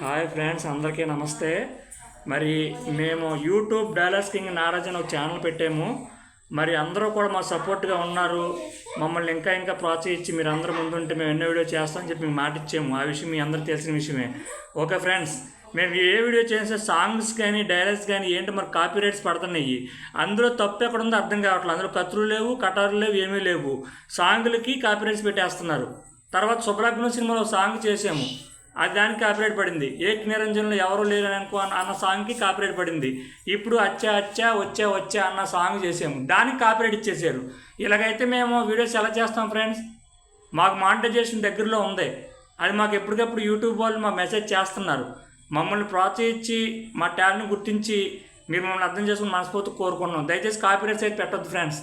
Hi friends, అందరికీ నమస్తే. మరి మేము యూట్యూబ్ డైలాగ్స్ కింగ్ నారాజ్ అని ఒక ఛానల్ పెట్టాము. మరి అందరూ కూడా మా సపోర్ట్గా ఉన్నారు. మమ్మల్ని ఇంకా ప్రోత్సహించి మీరు అందరూ ముందుంటే మేము ఎన్నో వీడియో చేస్తామని చెప్పి మేము మాట ఇచ్చాము. ఆ విషయం మీ అందరికీ తెలిసిన విషయమే. ఓకే ఫ్రెండ్స్, మేము ఏ వీడియో చేస్తే సాంగ్స్ కానీ డైలాగ్స్ కానీ ఏంటి మరి కాపీ రైట్స్ పడుతున్నాయి. అందులో తప్పు ఎక్కడ ఉందో అర్థం కావట్లేదు. అందులో కత్తులు లేవు, కటారులు లేవు, ఏమీ లేవు. సాంగులకి కాపీ రైట్స్ పెట్టేస్తున్నారు. తర్వాత శుభలగ్నం సినిమాలో సాంగ్ చేసాము, అది దానికి కాపీరైట్ పడింది. ఏక్ నిరంజన్లో ఎవరు లేరని అనుకో అన్న సాంగ్కి కాపీరైట్ పడింది. ఇప్పుడు అచ్చా అచ్చా వచ్చా వచ్చా అన్న సాంగ్ చేసాము, దానికి కాపీరైట్ ఇచ్చేసారు. ఇలాగైతే మేము వీడియోస్ ఎలా చేస్తాం ఫ్రెండ్స్? మాకు మానిటైజేషన్ దగ్గరలో ఉంది. అది మాకు ఎప్పటికప్పుడు యూట్యూబ్ వాళ్ళు మాకు మెసేజ్ చేస్తున్నారు. మమ్మల్ని ప్రోత్సహించి మా టాలెంట్ని గుర్తించి మీరు మమ్మల్ని అర్థం చేసుకుని మనస్ఫూర్తి కోరుకున్నాం. దయచేసి కాపీరైట్స్ అయితే పెట్టొద్దు ఫ్రెండ్స్,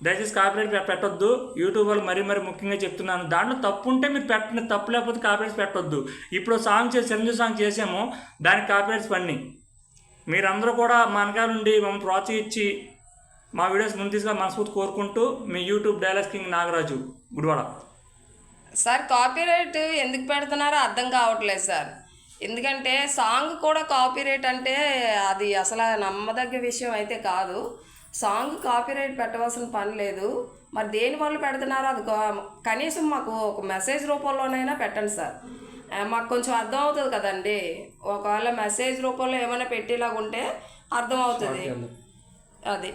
దయచేసి కాపీరైట్ పెట్టొద్దు. యూట్యూబ్ వాళ్ళు మరీ ముఖ్యంగా చెప్తున్నాను. దాంట్లో తప్పు ఉంటే మీరు పెట్టండి, తప్పు లేకపోతే కాపీరైట్స్ పెట్టొద్దు. ఇప్పుడు సాంగ్ చిరంజీవి సాంగ్ చేసాము, దానికి కాపీరైట్స్ పడినాయి. మీరందరూ కూడా మా వెనకాల నుండి మమ్మల్ని ప్రోత్సహించి మా వీడియోస్ ముందు తీసుకొని మనస్ఫూర్తి కోరుకుంటూ మీ YouTube dialogues king Nagaraju, Gudivada. Sir, copyright ఎందుకు పెడుతున్నారో అర్థం కావట్లేదు సార్. ఎందుకంటే సాంగ్ కూడా కాపీరైట్ అంటే అది అసలు నమ్మదగ్గ విషయం అయితే కాదు. సాంగ్ కాపీరైట్ పెట్టవలసిన పని లేదు. మరి దేని వల్ల పెడుతున్నారో అది కనీసం మాకు ఒక మెసేజ్ రూపంలోనైనా పెట్టండి సార్. మాకు కొంచెం అర్థం అవుతుంది కదండి. ఒకవేళ మెసేజ్ రూపంలో ఏమైనా పెట్టేలాగా ఉంటే అర్థం అవుతుంది. అది